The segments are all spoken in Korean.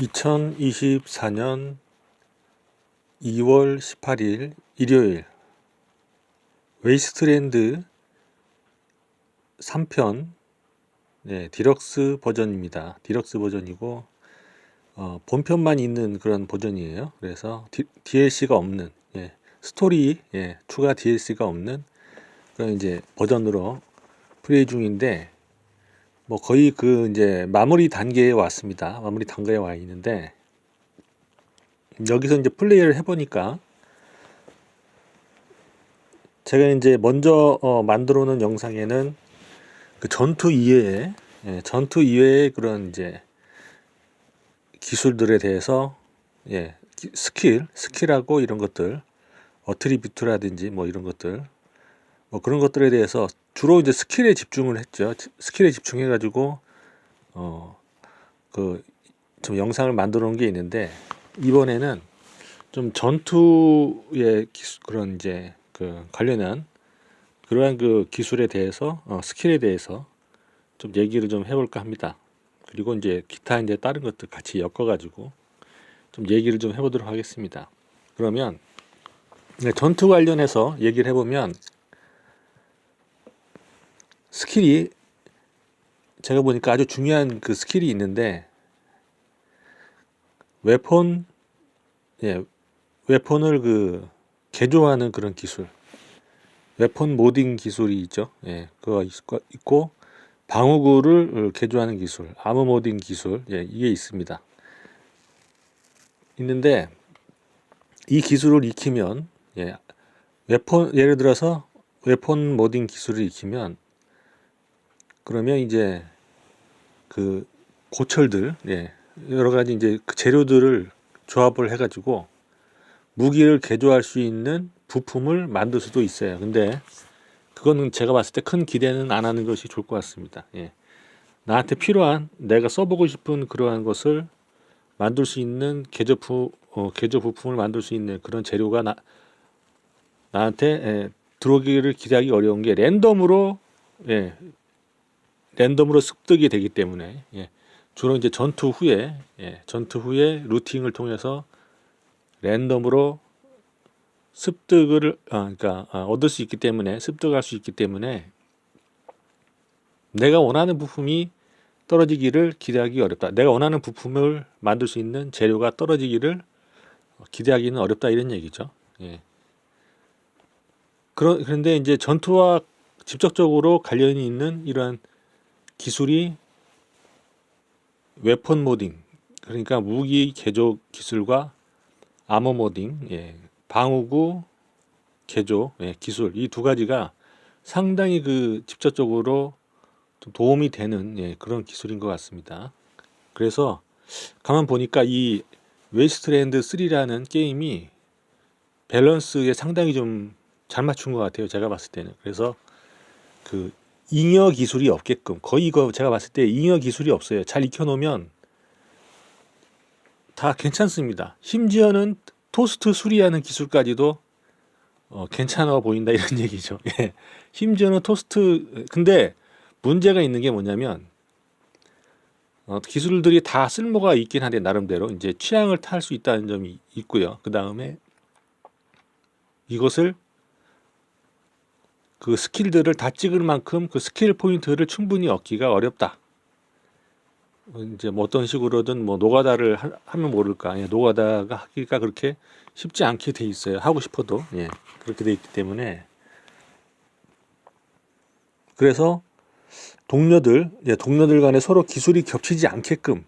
2024년 2월 18일 일요일 웨이스트랜드 3편 디럭스 버전입니다. 디럭스 버전이고 본편만 있는 그런 버전이에요. 그래서 DLC가 없는 스토리 추가 DLC가 없는 그런 이제 버전으로 플레이 중인데 뭐 거의 그 이제 마무리 단계에 왔습니다. 마무리 단계에 와 있는데 여기서 이제 플레이를 해보니까 제가 이제 먼저 만들어 놓은 영상에는 그 전투 이외의 그런 이제 기술들에 대해서 스킬하고 이런 것들 어트리뷰트라든지 뭐 이런 것들 뭐 그런 것들에 대해서 주로 이제 스킬에 집중을 했죠. 스킬에 집중해 가지고 그 좀 영상을 만들어 놓은 게 있는데 이번에는 좀 전투의 그런 이제 그 관련한 그러한 그 기술에 대해서 스킬에 대해서 좀 얘기를 좀 해볼까 합니다. 그리고 이제 기타 이제 다른 것들 같이 엮어가지고 좀 얘기를 좀 해보도록 하겠습니다. 그러면 전투 관련해서 얘기를 해보면 스킬이 제가 보니까 아주 중요한 그 스킬이 있는데 웨폰을 그 개조하는 그런 기술, 웨폰 모딩 기술이 있죠. 그거 있고 방어구를 개조하는 기술, 아머 모딩 기술, 이게 있습니다. 있는데 이 기술을 익히면 예를 들어서 웨폰 모딩 기술을 익히면 그러면 이제 그 고철들, 여러 가지 이제 그 재료들을 조합을 해가지고 무기를 개조할 수 있는 부품을 만들 수도 있어요. 근데 그거는 제가 봤을 때 큰 기대는 안 하는 것이 좋을 것 같습니다. 나한테 필요한 내가 써보고 싶은 그러한 것을 만들 수 있는 개조 부품을 만들 수 있는 그런 재료가 나한테 들어오기를 기대하기 어려운 게 랜덤으로 습득이 되기 때문에 주로 이제 전투 후에 루팅을 통해서 랜덤으로 습득을 얻을 수 있기 때문에 습득할 수 있기 때문에 내가 원하는 부품이 떨어지기를 기대하기 어렵다. 내가 원하는 부품을 만들 수 있는 재료가 떨어지기를 기대하기는 어렵다 이런 얘기죠. 그런데 이제 전투와 직접적으로 관련이 있는 이러한 기술이 웨폰 모딩, 그러니까 무기 개조 기술과 아머 모딩, 방어구 개조 기술, 이 두 가지가 상당히 그 직접적으로 좀 도움이 되는 그런 기술인 것 같습니다. 그래서 가만 보니까 이 웨이스트랜드 3라는 게임이 밸런스에 상당히 좀 잘 맞춘 것 같아요. 제가 봤을 때는. 그래서 그 잉여 기술이 없게끔 거의 이거 제가 봤을 때 잉여 기술이 없어요. 잘 익혀놓으면 다 괜찮습니다. 심지어는 토스트 수리하는 기술까지도 괜찮아 보인다 이런 얘기죠. 심지어는 토스트 근데 문제가 있는 게 뭐냐면 기술들이 다 쓸모가 있긴 한데 나름대로 이제 취향을 탈 수 있다는 점이 있고요. 그 다음에 이것을 그 스킬들을 다 찍을 만큼 그 스킬 포인트를 충분히 얻기가 어렵다. 이제 뭐 어떤 식으로든 뭐 노가다를 하면 모를까. 노가다가 하기가 그렇게 쉽지 않게 돼 있어요. 하고 싶어도 그렇게 돼 있기 때문에 그래서 동료들 간에 서로 기술이 겹치지 않게끔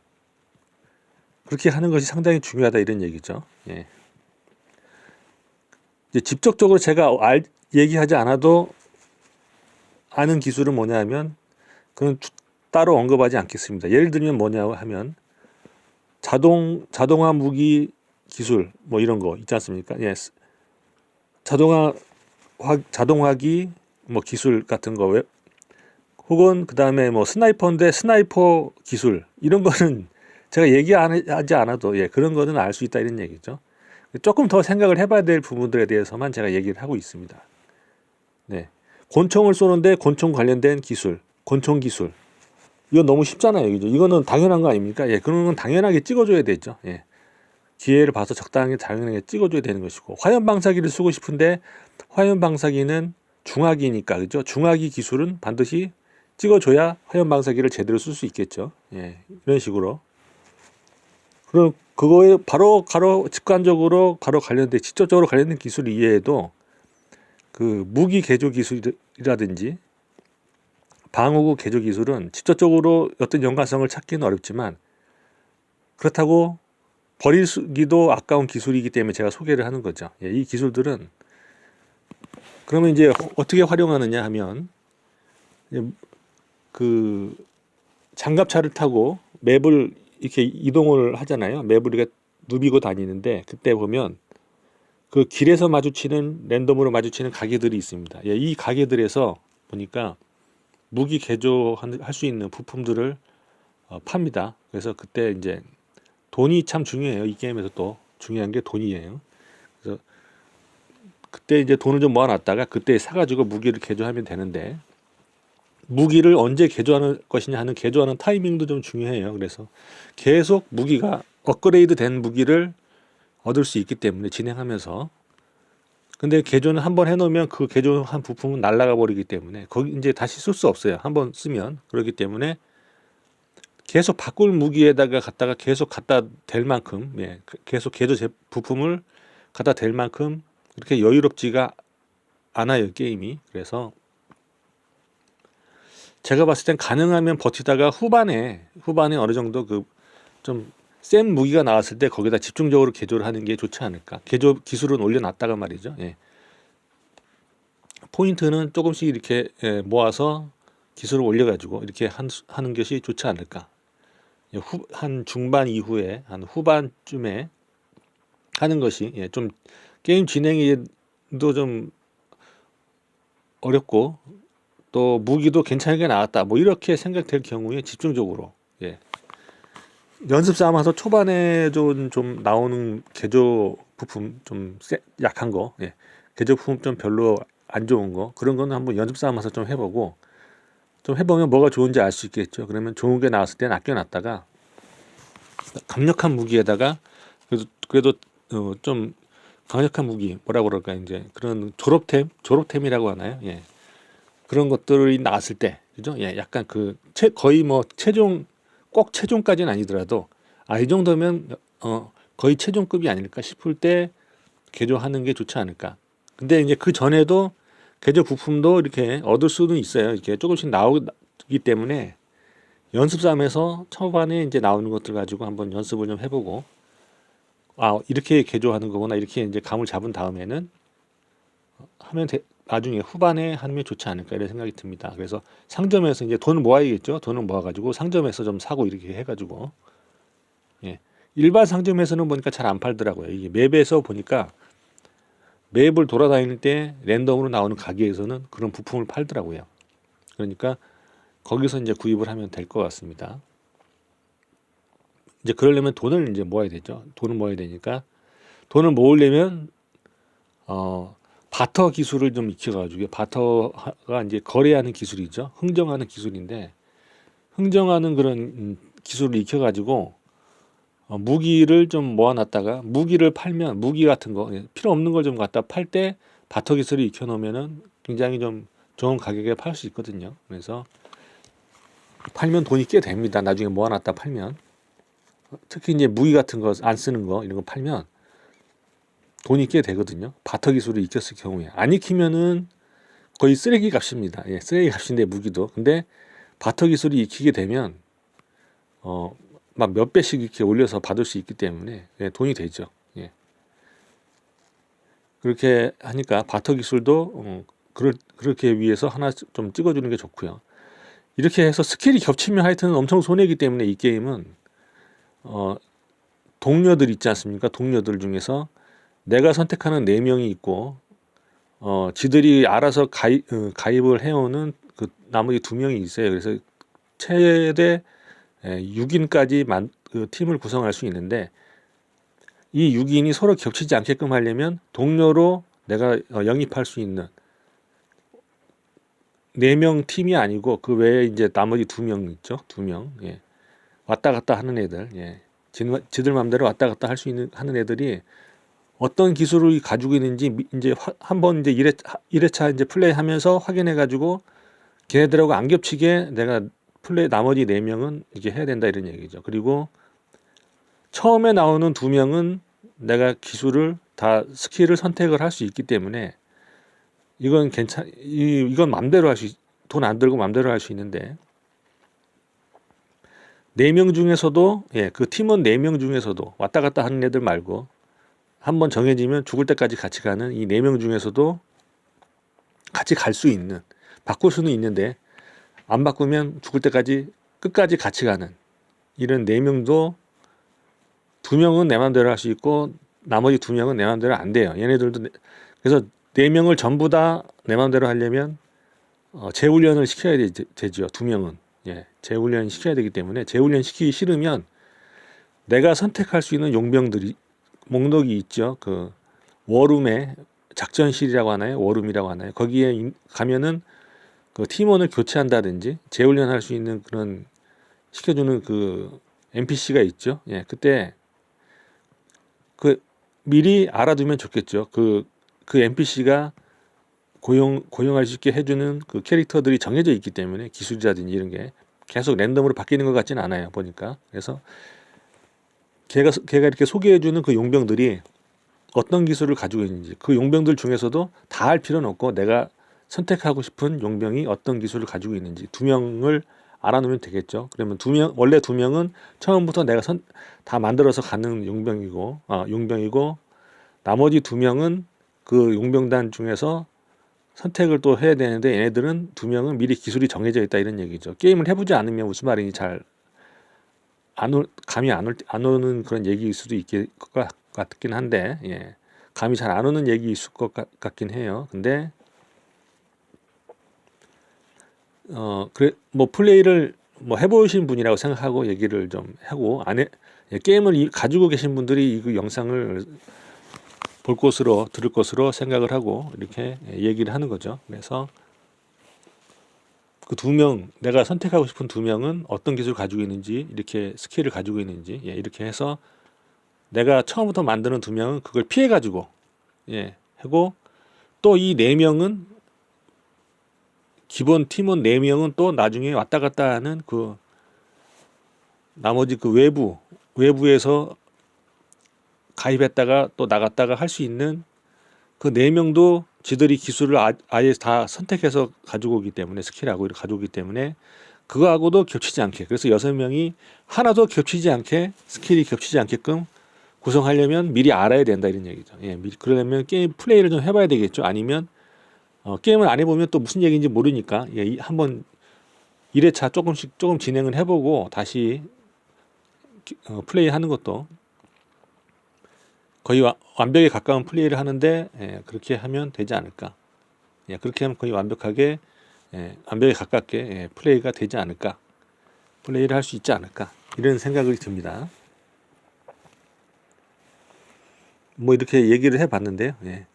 그렇게 하는 것이 상당히 중요하다 이런 얘기죠. 이제 직접적으로 제가 얘기하지 않아도 아는 기술은 뭐냐 하면 그건 따로 언급하지 않겠습니다. 예를 들면 뭐냐 하면 자동화 무기 기술 뭐 이런 거 있지 않습니까? 자동화기 뭐 기술 같은 거 혹은 그 다음에 뭐 스나이퍼인데 스나이퍼 기술 이런 거는 제가 얘기하지 않아도 그런 거는 알 수 있다 이런 얘기죠. 조금 더 생각을 해봐야 될 부분들에 대해서만 제가 얘기를 하고 있습니다. 곤총을 쏘는데 곤총 관련된 기술, 곤총 기술 이건 너무 쉽잖아요. 그죠? 이거는 당연한 거 아닙니까? 예, 그런 건 당연하게 찍어줘야 되죠. 예. 기회를 봐서 적당하게 당연하게 찍어줘야 되는 것이고, 화염 방사기를 쓰고 싶은데 화염 방사기는 중화기니까, 그죠? 중화기 기술은 반드시 찍어줘야 화염 방사기를 제대로 쓸 수 있겠죠. 예, 이런 식으로. 그럼 그거에 바로 직관적으로 바로 관련된 직접적으로 관련된 기술 이외에도 그 무기 개조 기술이라든지 방어구 개조 기술은 직접적으로 어떤 연관성을 찾기는 어렵지만, 그렇다고 버리기도 아까운 기술이기 때문에 제가 소개를 하는 거죠. 예, 이 기술들은 그러면 이제 어떻게 활용하느냐 하면, 그 장갑차를 타고 맵을 이렇게 이동을 하잖아요. 맵을 이렇게 누비고 다니는데, 그때 보면 그 길에서 마주치는 랜덤으로 마주치는 가게들이 있습니다. 예, 이 가게들에서 보니까 무기 개조할 수 있는 부품들을 팝니다. 그래서 그때 이제 돈이 참 중요해요. 이 게임에서 또 중요한 게 돈이에요. 그래서 그때 이제 돈을 좀 모아놨다가 그때 사가지고 무기를 개조하면 되는데, 무기를 언제 개조하는 것이냐 하는 개조하는 타이밍도 좀 중요해요. 그래서 계속 무기가 업그레이드 된 무기를 얻을 수 있기 때문에 진행하면서, 근데 개조는 한번 해놓으면 그 개조한 부품은 날아가 버리기 때문에 거기 이제 다시 쓸 수 없어요. 한번 쓰면. 그렇기 때문에 계속 바꿀 무기에다가 갖다가 계속 갖다 댈 만큼, 예, 계속 개조 부품을 갖다 댈 만큼 그렇게 여유롭지가 않아요, 게임이. 그래서 제가 봤을 땐 가능하면 버티다가 후반에 어느 정도 그 좀 센 무기가 나왔을 때 거기다 집중적으로 개조를 하는 게 좋지 않을까. 개조 기술은 올려놨다가 말이죠. 예. 포인트는 조금씩 이렇게 모아서 기술을 올려가지고 이렇게 하는 것이 좋지 않을까. 한 중반 이후에 한 후반쯤에 하는 것이 좀 게임 진행도 좀 어렵고 또 무기도 괜찮게 나왔다 뭐 이렇게 생각될 경우에 집중적으로, 예, 연습 삼아서 초반에 좀 나오는 개조 부품 좀 약한 거, 예, 개조 부품 좀 별로 안 좋은 거, 그런 거는 한번 연습 삼아서 좀 해보고, 좀 해보면 뭐가 좋은지 알 수 있겠죠. 그러면 좋은 게 나왔을 때는 아껴놨다가 강력한 무기에다가 그래도 좀 강력한 무기, 뭐라 그럴까, 이제 그런 졸업템이라고 하나요? 예, 그런 것들이 나왔을 때, 그죠? 예, 약간 거의 뭐 꼭 최종까지는 아니더라도 이 정도면 거의 최종급이 아닐까 싶을 때 개조하는 게 좋지 않을까. 근데 이제 그 전에도 개조 부품도 이렇게 얻을 수는 있어요. 이렇게 조금씩 나오기 때문에 연습삼에서 초반에 이제 나오는 것들 가지고 한번 연습을 좀 해보고, 이렇게 개조하는 거구나, 이렇게 이제 감을 잡은 다음에는 나중에 후반에 하면 좋지 않을까 이런 생각이 듭니다. 그래서 상점에서 이제 돈을 모아야겠죠. 돈을 모아가지고 상점에서 좀 사고 이렇게 해가지고, 예, 일반 상점에서는 보니까 잘 안 팔더라고요. 이게 맵에서 보니까 맵을 돌아다닐 때 랜덤으로 나오는 가게에서는 그런 부품을 팔더라고요. 그러니까 거기서 이제 구입을 하면 될 것 같습니다. 이제 그러려면 돈을 이제 모아야 되죠. 돈을 모아야 되니까 돈을 모으려면 바터 기술을 좀 익혀가지고, 바터가 이제 거래하는 기술이죠. 흥정하는 기술인데, 흥정하는 그런 기술을 익혀가지고 무기를 좀 모아놨다가 무기를 팔면, 무기 같은 거 필요 없는 걸 좀 갖다 팔 때 바터 기술을 익혀놓으면은 굉장히 좀 좋은 가격에 팔 수 있거든요. 그래서 팔면 돈이 꽤 됩니다. 나중에 모아놨다 팔면, 특히 이제 무기 같은 거 안 쓰는 거 이런 거 팔면 돈이 꽤 되거든요. 바터 기술을 익혔을 경우에. 안 익히면은 거의 쓰레기 값입니다. 예, 쓰레기 값인데 무기도. 근데 바터 기술이 익히게 되면 막 몇 배씩 이렇게 올려서 받을 수 있기 때문에, 예, 돈이 되죠. 예. 그렇게 하니까 바터 기술도 그렇게 위해서 하나 좀 찍어주는 게 좋고요. 이렇게 해서 스킬이 겹치면 하여튼 엄청 손해이기 때문에 이 게임은 동료들 있지 않습니까? 동료들 중에서 내가 선택하는 4명이 있고, 지들이 알아서 가입을 해오는 그 나머지 2명이 있어요. 그래서 최대 6인까지 그 팀을 구성할 수 있는데, 이 6인이 서로 겹치지 않게끔 하려면 동료로 내가 영입할 수 있는 네 명 팀이 아니고 그 외에 이제 나머지 두 명 있죠. 두 명. 예. 왔다 갔다 하는 애들. 예. 지들 마음대로 왔다 갔다 할 수 있는 하는 애들이 어떤 기술을 가지고 있는지 이제 한번 이제 1회차 이제 플레이하면서 확인해 가지고 걔네들하고 안 겹치게 내가 플레이 나머지 네 명은 이게 해야 된다 이런 얘기죠. 그리고 처음에 나오는 두 명은 내가 기술을 다 스킬을 선택을 할 수 있기 때문에 이건 이건 맘대로 돈 안 들고 맘대로 할 수 있는데 네 명 중에서도 예, 그 팀원 네 명 중에서도 왔다 갔다 하는 애들 말고 한번 정해지면 죽을 때까지 같이 가는 이 네 명 중에서도 같이 갈 수 있는 바꿀 수는 있는데 안 바꾸면 죽을 때까지 끝까지 같이 가는 이런 네 명도 두 명은 내 맘대로 할 수 있고 나머지 두 명은 내 맘대로 안 돼요. 얘네들도 그래서 네 명을 전부 다 내 맘대로 하려면 재훈련을 시켜야 되죠. 두 명은 예, 재훈련 시켜야 되기 때문에 재훈련 시키기 싫으면 내가 선택할 수 있는 용병들이 목록이 있죠. 그 워룸에 작전실이라고 하나요? 워룸이라고 하나요? 거기에 가면은 그 팀원을 교체한다든지 재훈련할 수 있는 그런 시켜주는 그 NPC가 있죠. 예, 그때 그 미리 알아두면 좋겠죠. 그 NPC가 고용할 수 있게 해주는 그 캐릭터들이 정해져 있기 때문에 기술이라든지 이런 게 계속 랜덤으로 바뀌는 것 같지는 않아요. 보니까. 그래서 걔가 이렇게 소개해주는 그 용병들이 어떤 기술을 가지고 있는지 그 용병들 중에서도 다 할 필요는 없고 내가 선택하고 싶은 용병이 어떤 기술을 가지고 있는지 두 명을 알아놓으면 되겠죠. 그러면 원래 두 명은 처음부터 내가 다 만들어서 가는 용병이고 나머지 두 명은 그 용병단 중에서 선택을 또 해야 되는데 얘네들은 두 명은 미리 기술이 정해져 있다 이런 얘기죠. 게임을 해보지 않으면 무슨 말인지 잘 감이 안 오는 그런 얘기일 수도 있을 것 같긴 한데 예. 감이 잘 안 오는 얘기 있을 것 같긴 해요. 근데 그래 뭐 플레이를 뭐 해보신 분이라고 생각하고 얘기를 좀 하고 게임을 가지고 계신 분들이 이 영상을 볼 것으로 들을 것으로 생각을 하고 이렇게 얘기를 하는 거죠. 그래서 그 두 명 내가 선택하고 싶은 두 명은 어떤 기술을 가지고 있는지 이렇게 스킬을 가지고 있는지 예, 이렇게 해서 내가 처음부터 만드는 두 명은 그걸 피해 가지고 예, 하고 또 이 네 명은 기본 팀원 네 명은 또 나중에 왔다 갔다 하는 그 나머지 그 외부에서 가입했다가 또 나갔다가 할 수 있는 그 네 명도 지들이 기술을 아예 다 선택해서 가지고 오기 때문에 스킬하고 가지고 오기 때문에 그거하고도 겹치지 않게 그래서 6명이 하나도 겹치지 않게 스킬이 겹치지 않게끔 구성하려면 미리 알아야 된다 이런 얘기죠. 예, 그러려면 게임 플레이를 좀 해봐야 되겠죠. 아니면 게임을 안 해보면 또 무슨 얘기인지 모르니까 예, 한번 1회차 조금 진행을 해보고 다시 플레이하는 것도 거의 완벽에 가까운 플레이를 하는데 예, 그렇게 하면 되지 않을까. 예, 그렇게 하면 거의 완벽에 가깝게 플레이가 되지 않을까. 플레이를 할 수 있지 않을까. 이런 생각이 듭니다. 뭐 이렇게 얘기를 해봤는데요. 예.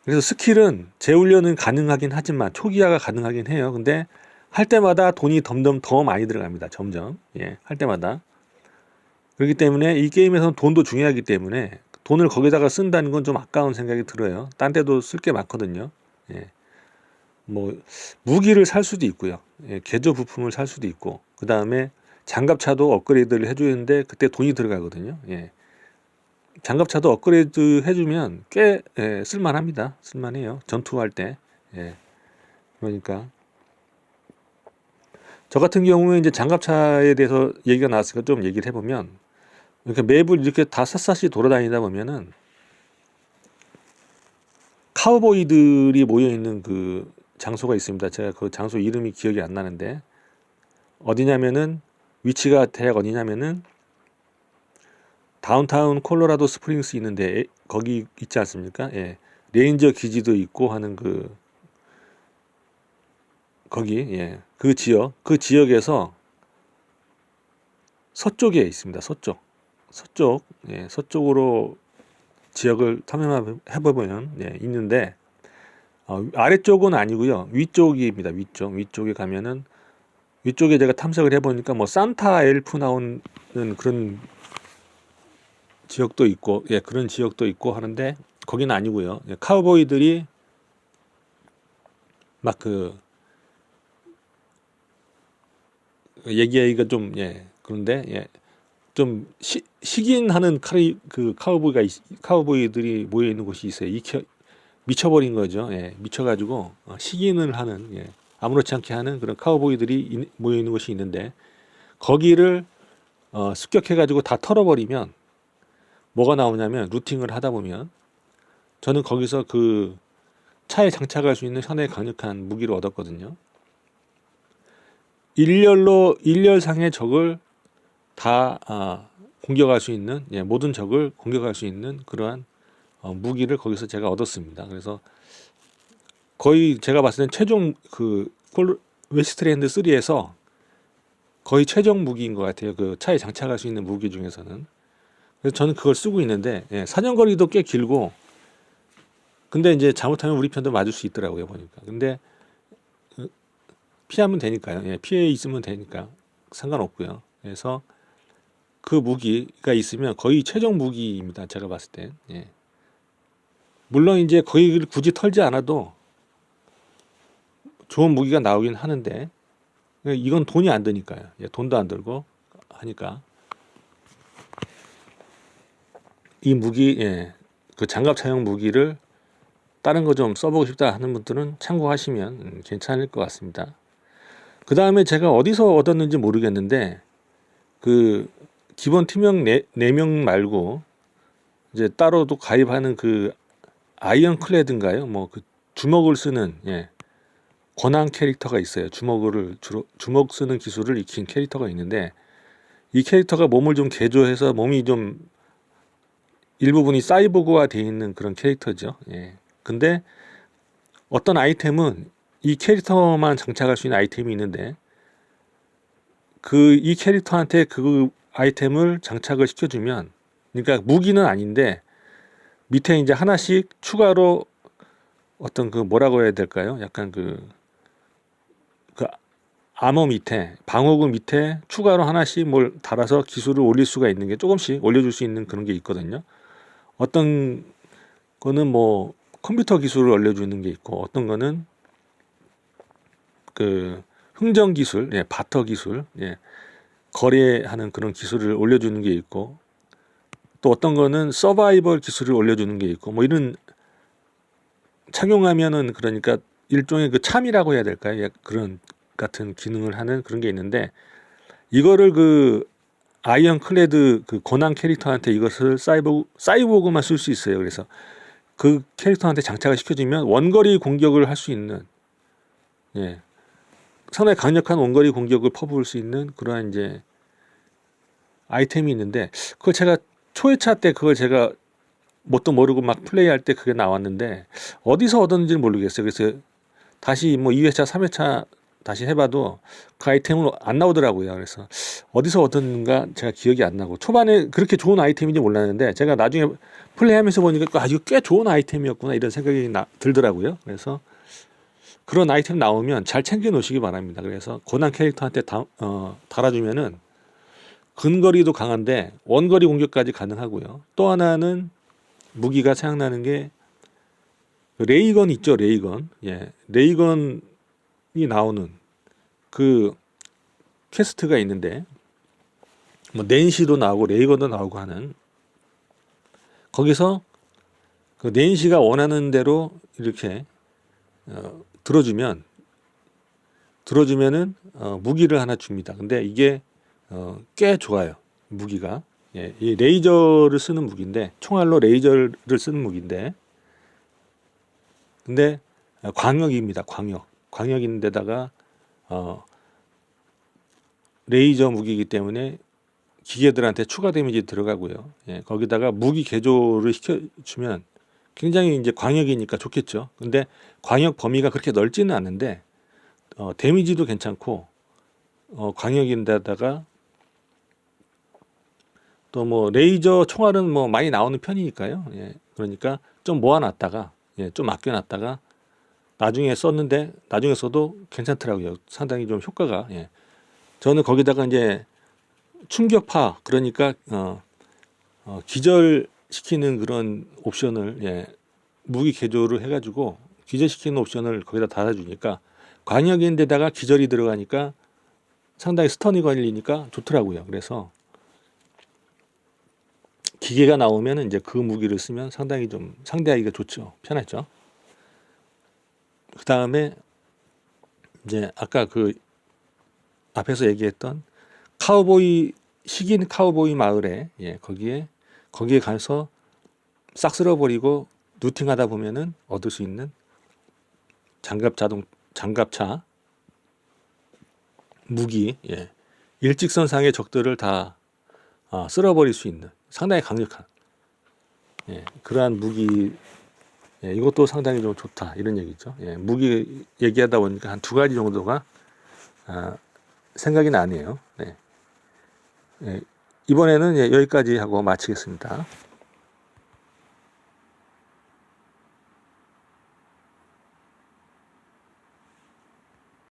그래서 스킬은 재훈련은 가능하긴 하지만 초기화가 가능하긴 해요. 근데 할 때마다 돈이 점점 더 많이 들어갑니다. 점점 할 때마다. 그렇기 때문에 이 게임에서는 돈도 중요하기 때문에 돈을 거기다가 쓴다는 건 좀 아까운 생각이 들어요. 딴 데도 쓸 게 많거든요. 예. 뭐 무기를 살 수도 있고요. 예. 개조 부품을 살 수도 있고 그 다음에 장갑차도 업그레이드를 해주는데 그때 돈이 들어가거든요. 예. 장갑차도 업그레이드 해주면 꽤 쓸만합니다. 쓸만해요. 전투할 때. 예. 그러니까 저 같은 경우에 이제 장갑차에 대해서 얘기가 나왔으니까 좀 얘기를 해보면 이렇게 맵을 이렇게 다 샅샅이 돌아다니다 보면은 카우보이들이 모여 있는 그 장소가 있습니다. 제가 그 장소 이름이 기억이 안 나는데 어디냐면은 위치가 대략 어디냐면은 다운타운 콜로라도 스프링스 있는데 거기 있지 않습니까? 예. 레인저 기지도 있고 하는 거기 그 지역에서 서쪽에 있습니다. 서쪽으로 지역을 탐험해보면 있는데 아래쪽은 아니고요. 위쪽입니다. 위쪽에 가면은 위쪽에 제가 탐색을 해보니까 뭐 산타 엘프 나오는 그런 지역도 있고, 예, 그런 지역도 있고 하는데 거기는 아니고요. 예, 카우보이들이 막 얘기하기가 좀, 예, 그런데, 예, 좀 시긴 하는 카우보이들이 모여 있는 곳이 있어요. 미쳐버린 거죠. 예, 미쳐가지고 시긴을 하는, 예, 아무렇지 않게 하는 그런 카우보이들이 모여 있는 곳이 있는데 거기를 습격해가지고 다 털어버리면 뭐가 나오냐면, 루팅을 하다 보면 저는 거기서 그 차에 장착할 수 있는 현대 강력한 무기를 얻었거든요. 일렬상의 적을 다 공격할 수 있는, 예, 모든 적을 공격할 수 있는 그러한 무기를 거기서 제가 얻었습니다. 그래서 거의 제가 봤을 땐 최종 웨스트랜드 3에서 거의 최종 무기인 것 같아요. 그 차에 장착할 수 있는 무기 중에서는. 그래서 저는 그걸 쓰고 있는데, 예, 사정거리도 꽤 길고, 근데 이제 잘못하면 우리 편도 맞을 수 있더라고요, 보니까. 근데 피하면 되니까요. 예, 피해 있으면 되니까 상관없고요. 그래서 그 무기가 있으면 거의 최종 무기입니다. 제가 봤을 땐. 예. 물론 이제 거기를 굳이 털지 않아도 좋은 무기가 나오긴 하는데 이건 돈이 안 드니까요. 예, 돈도 안 들고 하니까 이 무기, 예, 그 장갑 차용 무기를 다른 거 좀 써보고 싶다 하는 분들은 참고하시면 괜찮을 것 같습니다. 그 다음에 제가 어디서 얻었는지 모르겠는데 그 기본 팀명 4명 말고 이제 따로도 가입하는 그 아이언클레드인가요? 뭐 그 주먹을 쓰는, 예, 권한 캐릭터가 있어요. 주먹 쓰는 기술을 익힌 캐릭터가 있는데 이 캐릭터가 몸을 좀 개조해서 몸이 좀 일부분이 사이보그화 되어 있는 그런 캐릭터죠. 예. 근데 어떤 아이템은 이 캐릭터만 장착할 수 있는 아이템이 있는데 이 캐릭터한테 그 아이템을 장착을 시켜주면, 그러니까 무기는 아닌데 밑에 이제 하나씩 추가로 어떤 뭐라고 해야 될까요? 약간 그 아머 밑에, 방어구 밑에 추가로 하나씩 뭘 달아서 기술을 올릴 수가 있는 게, 조금씩 올려줄 수 있는 그런 게 있거든요. 어떤 거는 뭐 컴퓨터 기술을 올려주는 게 있고, 어떤 거는 그 흥정 기술, 예, 바터 기술, 예, 거래하는 그런 기술을 올려주는 게 있고, 또 어떤 거는 서바이벌 기술을 올려주는 게 있고, 뭐 이런 착용하면은 그러니까 일종의 그 참이라고 해야 될까요? 예, 그런 같은 기능을 하는 그런 게 있는데 이거를 그 아이언클레드 그 고난 캐릭터한테 이것을 사이보그만 쓸 수 있어요. 그래서 그 캐릭터한테 장착을 시켜주면 원거리 공격을 할 수 있는, 예, 상당히 강력한 원거리 공격을 퍼부을 수 있는 그러한 이제 아이템이 있는데 그걸 제가 초회차 때 그걸 제가 뭣도 모르고 막 플레이할 때 그게 나왔는데 어디서 얻었는지는 모르겠어요. 그래서 다시 뭐 2회차, 3회차 다시 해봐도 그 아이템은 안 나오더라고요. 그래서 어디서 얻었는가 제가 기억이 안 나고 초반에 그렇게 좋은 아이템인지 몰랐는데 제가 나중에 플레이하면서 보니까 이거 꽤 좋은 아이템이었구나 이런 생각이 들더라고요. 그래서 그런 아이템 나오면 잘 챙겨 놓으시기 바랍니다. 그래서 고난 캐릭터한테 달아주면은 근거리도 강한데 원거리 공격까지 가능하고요. 또 하나는 무기가 생각나는 게 레이건 있죠, 레이건. 예, 레이건이 나오는 그 퀘스트가 있는데 뭐 낸시도 나오고 레이건도 나오고 하는, 거기서 그 낸시가 원하는 대로 이렇게 들어주면은 무기를 하나 줍니다. 근데 이게 꽤 좋아요. 무기가. 예, 이 레이저를 쓰는 무기인데, 총알로 레이저를 쓰는 무기인데, 근데 광역입니다. 광역인데다가 레이저 무기이기 때문에 기계들한테 추가 데미지 들어가고요. 예, 거기다가 무기 개조를 시켜주면 굉장히 이제 광역이니까 좋겠죠. 근데 광역 범위가 그렇게 넓지는 않은데 데미지도 괜찮고 광역인데다가 또 뭐 레이저 총알은 뭐 많이 나오는 편이니까요. 예, 그러니까 좀 모아놨다가, 예, 좀 아껴놨다가 나중에 썼는데 나중에 써도 괜찮더라고요. 상당히 좀 효과가. 예. 저는 거기다가 이제 충격파 그러니까 기절시키는 그런 옵션을 예, 무기 개조를 해가지고 기절시키는 옵션을 거기다 달아주니까 광역인데다가 기절이 들어가니까 상당히 스턴이 걸리니까 좋더라고요. 그래서 기계가 나오면 이제 그 무기를 쓰면 상당히 좀 상대하기가 좋죠. 편하죠. 그 다음에 이제 아까 그 앞에서 얘기했던 카우보이 식인 카우보이 마을에 예, 거기에 가서 싹 쓸어버리고 루팅하다 보면은 얻을 수 있는 장갑차 무기 예, 일직선상의 적들을 다 쓸어버릴 수 있는 상당히 강력한 예, 그러한 무기 예, 이것도 상당히 좀 좋다 이런 얘기죠. 예, 무기 얘기하다 보니까 한 두 가지 정도가 생각이 나네요. 네. 예, 이번에는 예, 여기까지 하고 마치겠습니다.